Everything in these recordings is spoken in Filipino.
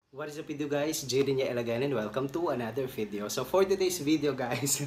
What is up video guys, Jaden niya again and welcome to another video. So for today's video guys,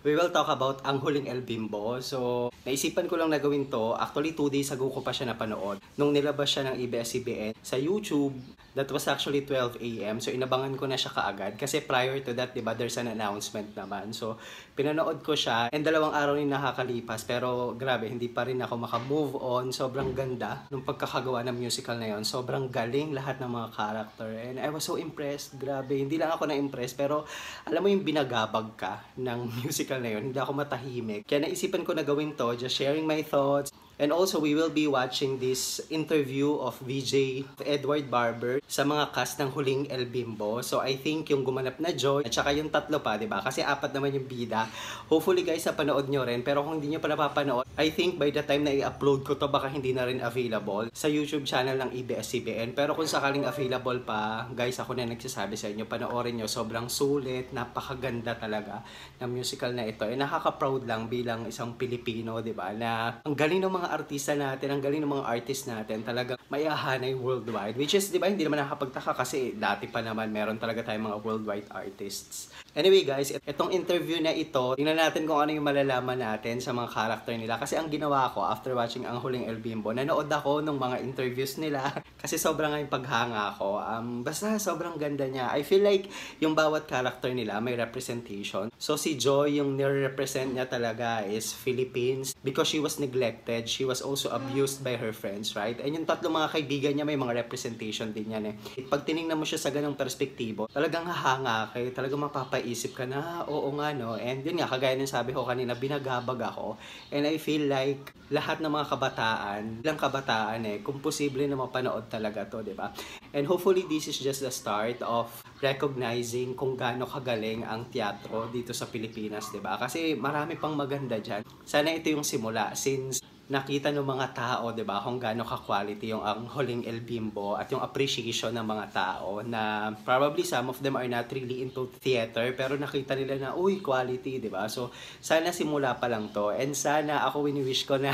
we will talk about ang Huling Bimbo. So naisipan ko lang na gawin to, actually 2 days ago ko pa siya napanood. Nung nilabas siya ng ABS-CBN sa YouTube, that was actually 12 AM. So inabangan ko na siya kaagad kasi prior to that, diba, there's an announcement naman. So pinanood ko siya and 2 araw rin nakakalipas pero grabe, hindi pa rin ako makamove on. Sobrang ganda nung pagkakagawa ng musical na yon. Sobrang galing lahat ng mga character and I was so impressed. Grabe, hindi lang ako na-impress pero alam mo yung binagabag ka ng musical na yun, hindi ako matahimik. Kaya naisipan ko na gawin to, just sharing my thoughts. And also, we will be watching this interview of VJ Edward Barber sa mga cast ng Huling Bimbo. So, I think yung gumanap na Joy at saka yung tatlo pa, diba? Kasi 4 naman yung bida. Hopefully guys, napanood nyo rin. Pero kung hindi nyo pa napapanood, I think by the time na i-upload ko to, baka hindi na rin available sa YouTube channel ng ABS-CBN. Pero kung sakaling available pa, guys, ako na nagsasabi sa inyo, panoorin nyo. Sobrang sulit, napakaganda talaga ng musical na ito. And nakaka-proud lang bilang isang Pilipino, diba? Na ang galing ng mga artista natin, ang galing ng mga artist natin, talagang maiahanay worldwide. Which is, di ba, hindi naman nakakapagtaka kasi dati pa naman meron talaga tayong mga worldwide artists. Anyway guys, itong interview na ito, tingnan natin kung ano yung malalaman natin sa mga character nila. Kasi ang ginawa ko after watching ang Huling Bimbo, nanood ako ng mga interviews nila kasi sobrang nga yung paghanga ko. Basta sobrang ganda niya. I feel like yung bawat character nila may representation. So si Joy, yung nire-represent niya talaga is Philippines because she was neglected. She was also abused by her friends, right? And yung tatlong mga kaibigan niya may mga representation din yan eh. Pag tinignan mo siya sa ganong perspektibo, talagang hahanga kayo, talagang mapapaisip ka na, oo nga no. And yun nga, kagaya ng sabi ko kanina, binagabag ako. And I feel like lahat ng mga kabataan, ilang kabataan eh, kung posible na mapanood talaga to, di ba? And hopefully this is just the start of recognizing kung gaano kagaling ang teatro dito sa Pilipinas, di ba? Kasi marami pang maganda dyan. Sana ito yung simula since nakita ng mga tao, 'di ba, kung gaano ka-quality yung ang Huling Bimbo at yung appreciation ng mga tao na probably some of them are not really into theater pero nakita nila na uy, quality, 'di ba? So sana simula pa lang 'to and sana ako wini-wish ko na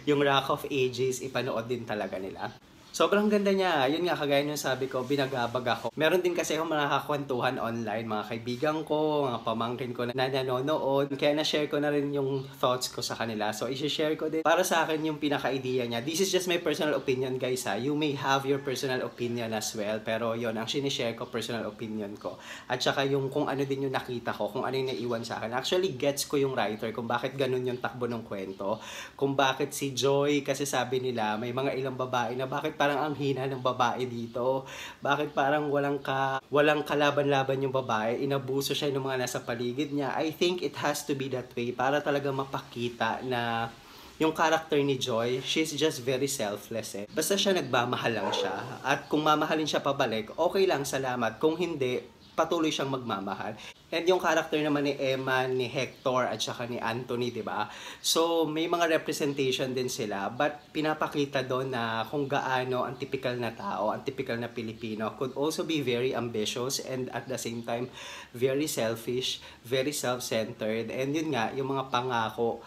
yung Rock of Ages ipanood din talaga nila. Sobrang ganda niya. Yun nga, kagaya nung sabi ko, binagabag ako. Meron din kasi akong mga kakwentuhan online, mga kaibigan ko, mga pamangkin ko na nanonood. Kaya na-share ko na rin yung thoughts ko sa kanila. So, i-share ko din para sa akin yung pinaka-idea niya. This is just my personal opinion, guys, ha. You may have your personal opinion as well. Pero yun, ang sinishare ko, personal opinion ko. At saka yung kung ano din yung nakita ko, kung ano yung naiwan sa akin. Actually, gets ko yung writer kung bakit ganun yung takbo ng kwento. Kung bakit si Joy, kasi sabi nila, may mga ilang babae na bakit parang ang hina ng babae dito. Bakit parang walang kalaban-laban yung babae, inabuso siya ng mga nasa paligid niya. I think it has to be that way para talaga mapakita na yung character ni Joy, she's just very selfless eh. Basta siya nagmamahal lang siya. At kung mamahalin siya pabalik, okay lang, salamat. Kung hindi, patuloy siyang magmamahal. And yung character naman ni Emma, ni Hector, at saka ni Anthony, di ba? So, may mga representation din sila. But, pinapakita doon na kung gaano ang typical na tao, ang typical na Pilipino, could also be very ambitious and at the same time, very selfish, very self-centered. And yun nga, yung mga pangako,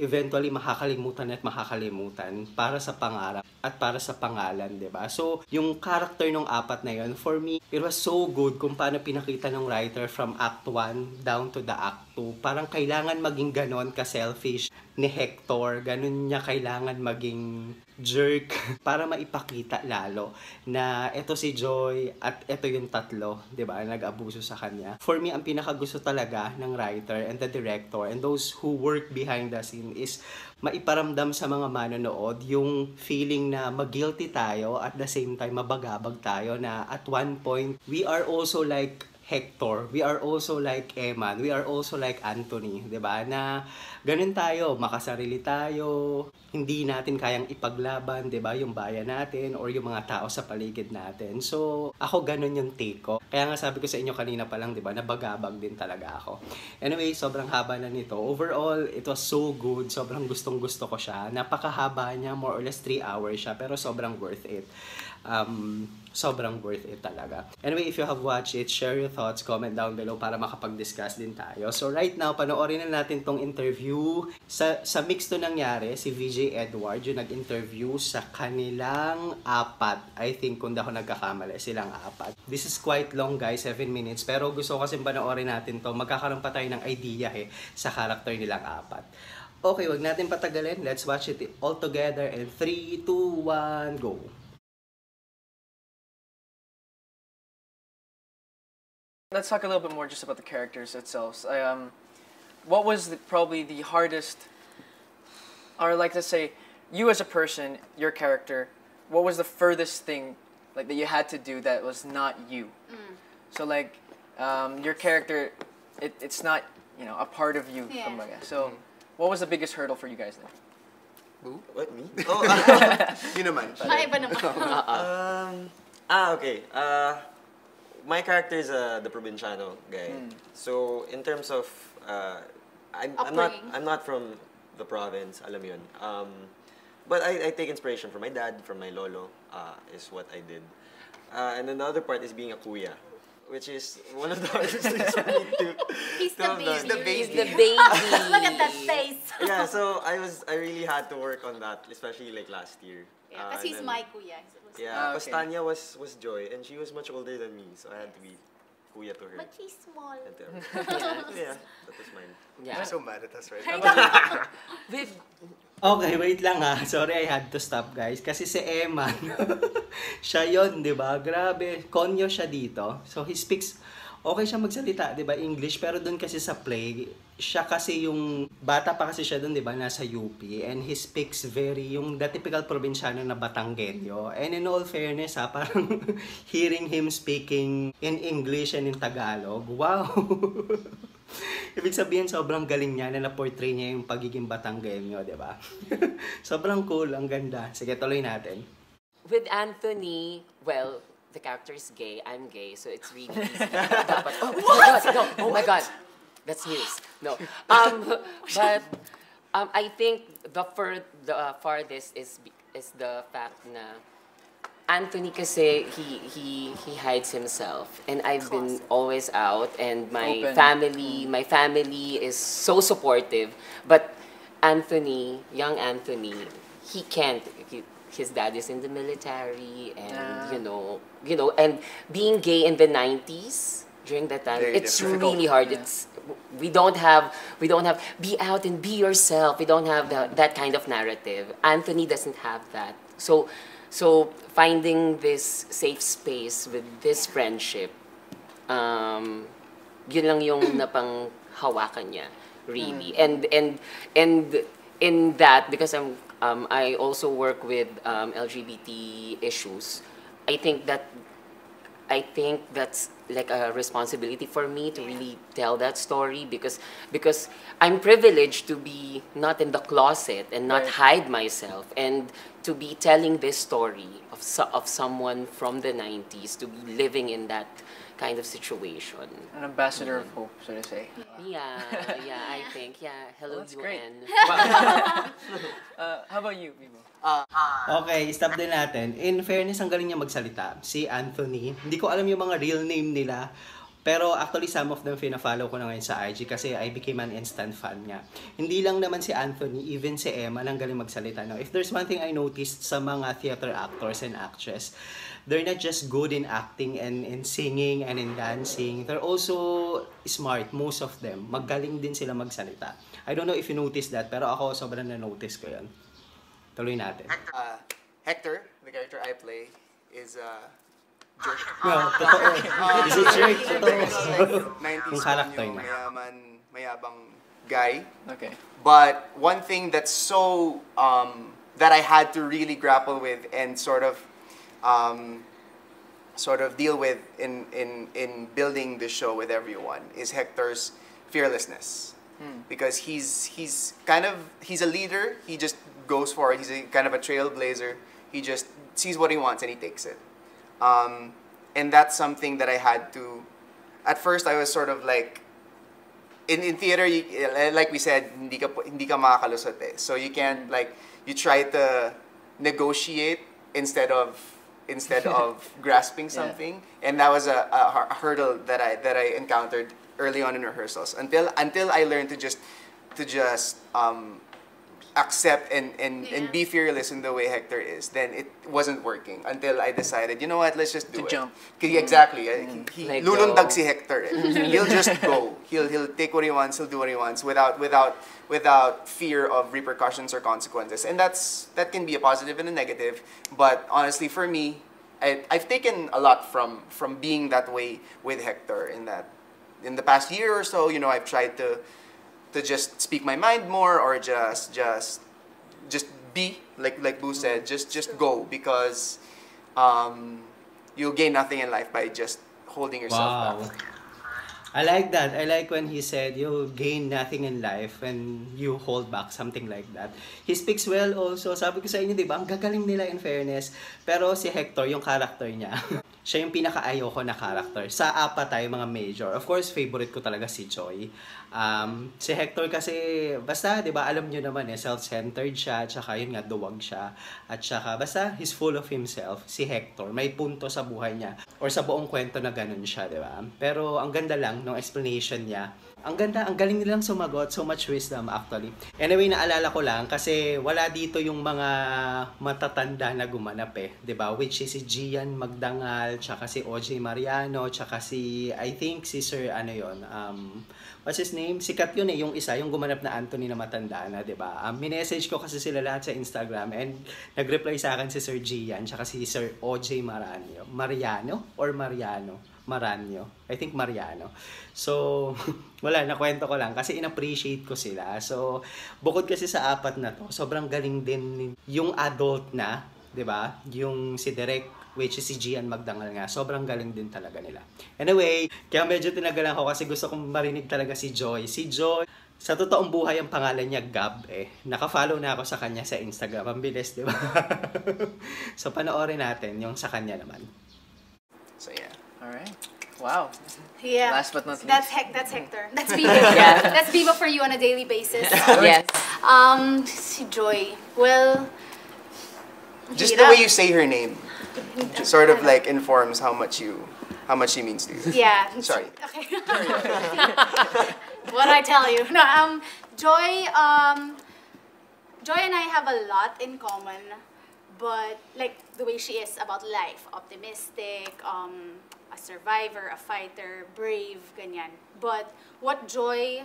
eventually makakalimutan at makakalimutan para sa pangarap at para sa pangalan, 'di ba? So, yung character ng 4 na 'yon, for me, it was so good kung paano pinakita ng writer from Act 1 down to the Act 2. Parang kailangan maging ganon ka-selfish ni Hector, ganun niya kailangan maging jerk para maipakita lalo na eto si Joy at eto yung tatlo, 'di ba? Nag-abuso sa kanya. For me, ang pinakagusto talaga ng writer and the director and those who work behind the scene is maiparamdam sa mga manonood yung feeling na mag-guilty tayo at the same time mabagabag tayo na at one point we are also like Hector, we are also like Emma, we are also like Anthony, 'di ba? Na ganun tayo, makasarili tayo, hindi natin kayang ipaglaban, 'di ba, yung bayan natin or yung mga tao sa paligid natin. So, ako ganun yung take ko. Kaya nga sabi ko sa inyo kanina pa lang, 'di ba, nabagabag din talaga ako. Anyway, sobrang haba na nito. Overall, it was so good. Sobrang gustong-gusto ko siya. Napakahaba niya, more or less 3 hours siya, pero sobrang worth it. sobrang worth it talaga. Anyway, if you have watched it, share your thoughts, comment down below para makapag-discuss din tayo. So right now, panoorin na natin tong interview. Sa mix to nangyari, si VJ Edward yung nag-interview sa kanilang apat. I think kung di ako nagkakamali, silang apat. This is quite long guys, 7 minutes. Pero gusto ko kasi panoorin natin to. Magkakaroon pa tayo ng idea sa character nilang apat. Okay, wag natin patagalin. Let's watch it all together in 3, 2, 1, go! Let's talk a little bit more just about the characters itself. What was probably the hardest, or like let's say, you as a person, your character, what was the furthest thing like that you had to do that was not you? So like, your character, it's not a part of you. Yeah. So, what was the biggest hurdle for you guys then? Who? What, me? Oh, yun naman. Iba naman. Okay. My character is the Provinciano guy. So in terms of I'm not from the province, alam yun. But I take inspiration from my dad, from my lolo, is what I did. And then the other part is being a kuya, which is one of the hardest things for me to. He's the baby. He's The baby. Look at that face. Yeah, so I really had to work on that, especially like last year. Yeah, because he's my kuya. Yeah, because okay. Tanya was Joy, and she was much older than me, so I had to be kuya to her. But he's small. And to everything. Yeah, that was mine. Yeah. I'm so mad at us right now. With Okay, wait lang Sorry, I had to stop guys. Kasi si Eman, siya yon, di ba? Grabe, konyo siya dito. So he speaks, okay siya magsalita, di ba? English, pero doon kasi sa play, siya kasi yung, bata pa kasi siya doon, di ba? Nasa UP. And he speaks the typical probinsyano na Batanggenyo. And in all fairness parang hearing him speaking in English and in Tagalog, wow! Ibig sabihin, sobrang galing niya na na-portray niya yung pagiging Batanggenyo, di ba? Sobrang cool, ang ganda. Sige, tuloy natin. with Anthony, well, the character is gay. I'm gay, so it's really easy. Dapat, oh my God, no, oh my God, that's news. No, but I think the farthest is the fact na Anthony kasi he hides himself, and I've been always out, and my family is so supportive, but young Anthony, he can't. His dad is in the military, and you know, and being gay in the 90s during that time, Very it's difficult. really hard. Yeah. We don't have be out and be yourself. We don't have that kind of narrative. Anthony doesn't have that. So finding this safe space with this friendship, yun lang yung napanghawakan niya, really. And in that, because I also work with LGBT issues, I think that's like a responsibility for me to really tell that story, because I'm privileged to be not in the closet and not hide myself, and to be telling this story of someone from the 90s, to be living in that kind of situation. An ambassador of hope, so to say. Yeah, I think, yeah. Hello, Well, that's great. UN. How about you, Bimbo? Okay, stop din natin. In fairness, ang galing niya magsalita. Si Anthony, hindi ko alam yung mga real name nila, pero actually some of them fina-follow ko na ngayon sa IG kasi I became an instant fan niya. Hindi lang naman si Anthony, even si Emma, ang galing magsalita. No? If there's one thing I noticed sa mga theater actors and actress, they're not just good in acting and in singing and in dancing. They're also smart, most of them. Magaling din sila magsalita. I don't know if you noticed that, pero ako sobrang na-notice ko yun. Tuloy natin. Hector, the character I play, is jerk. Well, totoo. Is it jerk? Totoo. 90s Yung character yung niya. mayabang guy. Okay. But one thing that's so, that I had to really grapple with and sort of deal with in building the show with everyone is Hector's fearlessness. Because he's a leader. He just goes for it. He's kind of a trailblazer. He just sees what he wants and he takes it. And that's something that I had to. At first, I was sort of like, in theater, like we said, hindi ka makakalusot eh. So you can't, like, you try to negotiate instead of instead of grasping something, and that was a hurdle that I encountered early on in rehearsals until I learned to just accept and be fearless in the way Hector is. Then it wasn't working until I decided, you know what, let's just do it. Jump. Exactly. He Let lulundag go. si Hector. He'll just go. He'll take what he wants. He'll do what he wants without fear of repercussions or consequences. And that can be a positive and a negative. But honestly, for me, I've taken a lot from being that way with Hector. In the past year or so, I've tried to just speak my mind more, or just be like Boo said, just go, because you'll gain nothing in life by just holding yourself back. I like that. I like when he said you'll gain nothing in life when you hold back, something like that. He speaks well also. Sabi ko sa inyo, di ba? Ang gagaling nila, in fairness. Pero si Hector, yung character niya, siya yung pinaka-ayoko na character. Sa apat tayo mga major. Of course, favorite ko talaga si Joy. Si Hector kasi, basta, di ba, alam nyo naman self-centered siya, tsaka yun nga, duwag siya. At tsaka, basta, he's full of himself. Si Hector, may punto sa buhay niya. Or sa buong kwento na ganun siya, di ba? Pero ang ganda lang nung explanation niya. Ang ganda, ang galing nilang sumagot. So much wisdom actually. Anyway, naalala ko lang kasi wala dito yung mga matatanda na gumanap eh. 'Di ba? Which is si Gian Magdangal, tsaka si OJ Mariano, tsaka si, I think si Sir ano yon, what's his name? Sikat yun eh, yung isa, yung gumanap na Anthony na matanda na, 'di ba? Minessage ko kasi sila lahat sa Instagram and nag-reply sa akin si Sir Gian, tsaka si Sir OJ Maranyo. I think Mariano. So, wala, nakwento ko lang kasi in-appreciate ko sila. So, bukod kasi sa apat na to, sobrang galing din yung adult na, 'di ba? Yung si Direk, which is si Gian Magdangal nga. Sobrang galing din talaga nila. Anyway, kaya medyo tinagalan ko kasi gusto kong marinig talaga si Joy. Si Joy, sa totoong buhay ang pangalan niya Gab eh. Naka-follow na ako sa kanya sa Instagram. Ang bilis, 'di ba? So, panoorin natin yung sa kanya naman. So yeah. All right. Wow. Yeah. Last but not least. That's Hector. That's Bimbo. Yeah. That's Bimbo for you on a daily basis. Yes. Si Joy. Well, Just the way you say her name, sort of like informs how much she means to you. Yeah. Sorry. Okay. What I tell you. No, Joy and I have a lot in common, but like the way she is about life, optimistic, a survivor, a fighter, brave, ganyan. But what Joy,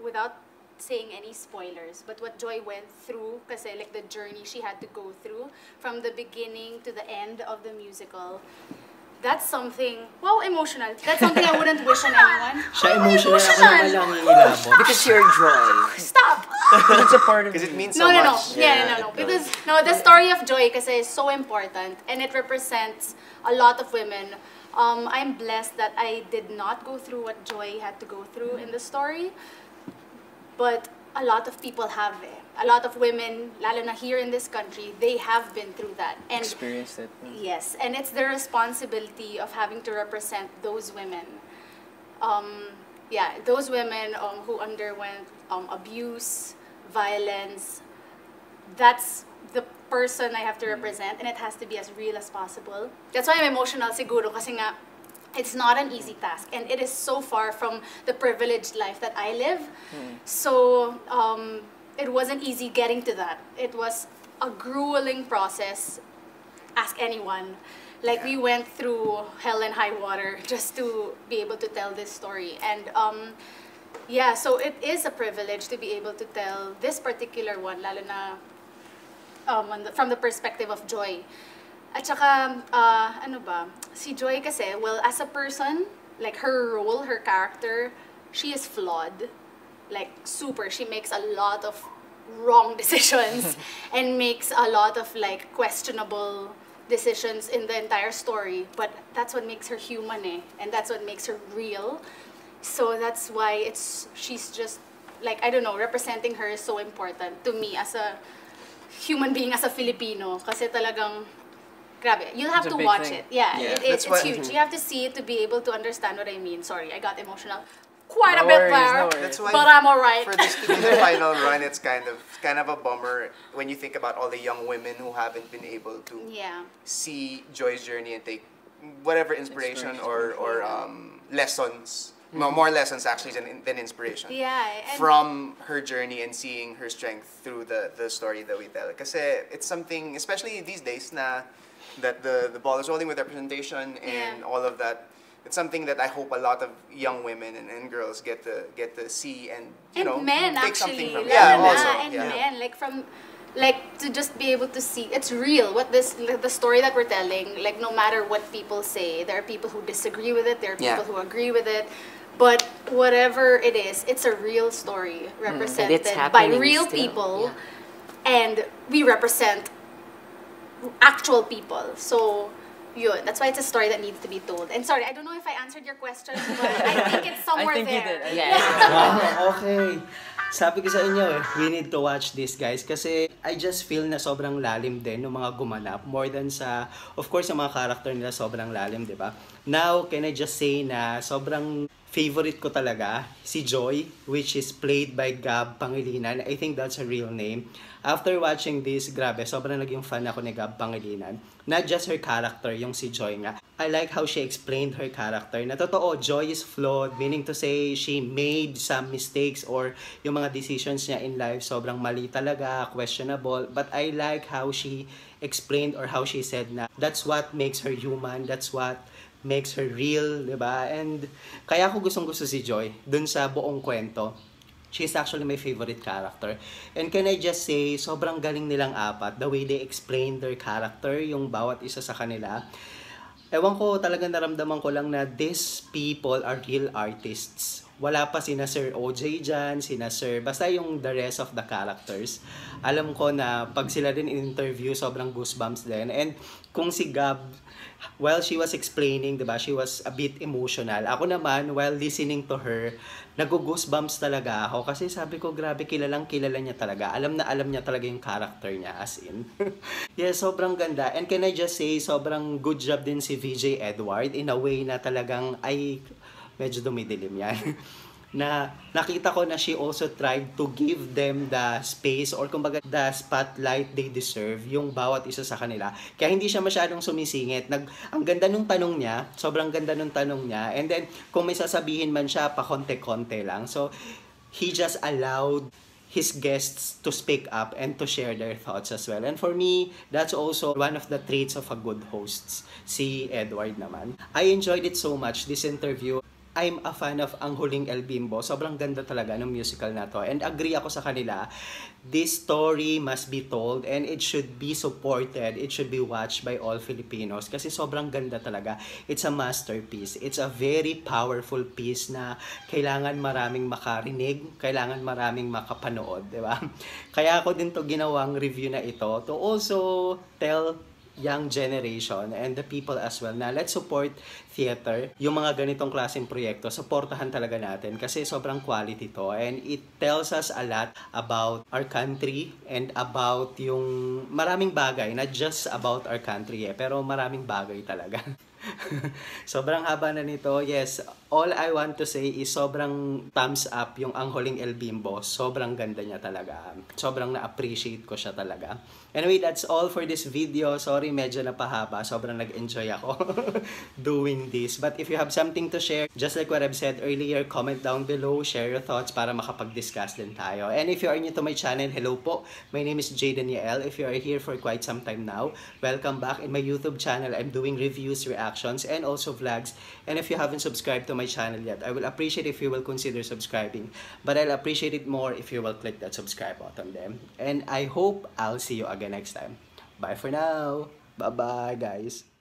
without saying any spoilers, but what Joy went through, kasi like the journey she had to go through from the beginning to the end of the musical, that's something, wow, emotional. That's something I wouldn't wish on anyone. Siya emotional, ako naman lang ilabot. Because you're Joy. Stop! It's a part of Because it means No, so no, no. much. Yeah, no. Because the story of Joy kasi is so important and it represents a lot of women. I'm blessed that I did not go through what Joy had to go through in the story, but a lot of people have it. A lot of women, lalo na here in this country, they have been through that. And experienced it. yes, and it's the responsibility of having to represent those women. Those women who underwent abuse, violence. That's the person I have to represent, and it has to be as real as possible. That's why I'm emotional siguro kasi nga it's not an easy task, and it is so far from the privileged life that I live. So it wasn't easy getting to that. It was a grueling process. Ask anyone. Like we went through hell and high water just to be able to tell this story, and so it is a privilege to be able to tell this particular one, lalo na from the perspective of Joy. At saka, si Joy kasi, well, as a person, like her role, her character, she is flawed. Like, super. She makes a lot of wrong decisions and makes a lot of, like, questionable decisions in the entire story. But that's what makes her human, eh. And that's what makes her real. So that's why she's just, like, I don't know, representing her is so important to me as a human being, as a Filipino. Kasi talagang, grabe. You'll have It's a to big watch thing. it. Yeah, Yeah, it's that's why- huge. You have to see it to be able to understand what I mean. Sorry, I got emotional. quite No a bit worries, there. no worries. That's why But I'm alright. for this to be the final run, it's kind of a bummer when you think about all the young women who haven't been able to Yeah. see Joy's journey and take whatever inspiration or lessons. No, more lessons actually than inspiration. Yeah. And From her journey and seeing her strength through the story that we tell. Kasi it's something, especially these days, that the ball is rolling with representation and Yeah. all of that. It's something that I hope a lot of young women and girls get to see and men take actually. something from. lalo Yeah, na, also. and Yeah. men to just be able to see it's real the story that we're telling. Like no matter what people say, there are people who disagree with it. There are people who agree with it. But whatever it is, it's a real story represented by happening real still. people, Yeah. and we represent actual people. So, yun. That's why it's a story that needs to be told. And sorry, I don't know if I answered your question, but I think it's somewhere think you there. did. Yeah. Wow, okay. Sabi ko sa inyo, we need to watch this, guys. Kasi I just feel na sobrang lalim din ng mga gumanap. More than sa, of course, yung mga character nila sobrang lalim, di ba? Now, can I just say na sobrang favorite ko talaga si Joy, which is played by Gab Pangilinan. I think that's her real name. After watching this, grabe, sobrang naging fan ako ni Gab Pangilinan. Not just her character, yung si Joy nga. I like how she explained her character. Na totoo, Joy is flawed, meaning to say she made some mistakes or yung mga decisions niya in life sobrang mali talaga, questionable. But I like how she explained or how she said na that's what makes her human, that's what makes her real, di ba? And kaya ako gustong-gusto si Joy dun sa buong kwento. She's actually my favorite character. And can I just say, sobrang galing nilang apat, the way they explain their character, yung bawat isa sa kanila. Ewan ko, talagang naramdaman ko lang na these people are real artists. Wala pa sina Sir OJ dyan, sina Sir, basta yung the rest of the characters. Alam ko na pag sila din in-interview, sobrang goosebumps din. And kung si Gab, while she was explaining, diba, she was a bit emotional. Ako naman, while listening to her, nag-goosebumps talaga ako. Kasi sabi ko, grabe, kilala niya talaga. Alam na alam niya talaga yung character niya, as in. Yeah, sobrang ganda. And can I just say, sobrang good job din si VJ Edward in a way na talagang, ay, medyo dumidilim yan. Na nakita ko na she also tried to give them the space or kumbaga the spotlight they deserve, yung bawat isa sa kanila. Kaya hindi siya masyadong sumisingit. Ang ganda nung tanong niya, sobrang ganda nung tanong niya. And then, kung may sasabihin man siya, pa konti-konti lang. So, he just allowed his guests to speak up and to share their thoughts as well. And for me, that's also one of the traits of a good host, si Edward naman. I enjoyed it so much, this interview. I'm a fan of Ang Huling El Bimbo. Sobrang ganda talaga ng musical na to. And agree ako sa kanila, this story must be told and it should be supported. It should be watched by all Filipinos kasi sobrang ganda talaga. It's a masterpiece. It's a very powerful piece na kailangan maraming makarinig, kailangan maraming makapanood, di ba? Kaya ako din to ginawang review na ito to also tell young generation and the people as well na let's support theater. Yung mga ganitong klaseng proyekto, supportahan talaga natin kasi sobrang quality to and it tells us a lot about our country and about yung maraming bagay, not just about our country pero maraming bagay talaga. Sobrang haba na nito. Yes, all I want to say is sobrang thumbs up yung Ang Huling El Bimbo. Sobrang ganda niya talaga. Sobrang na-appreciate ko siya talaga. Anyway, that's all for this video. Sorry, medyo napahaba. Sobrang nag-enjoy ako doing this. But if you have something to share, just like what I've said earlier, comment down below, share your thoughts para makapag-discuss din tayo. And if you are new to my channel, hello po. My name is Jaden Yael. If you are here for quite some time now, welcome back. In my YouTube channel, I'm doing reviews, reactions, and also vlogs. And if you haven't subscribed to my channel yet, I will appreciate if you will consider subscribing. But I'll appreciate it more if you will click that subscribe button then. And I hope I'll see you again next time. Bye for now. Bye-bye, guys.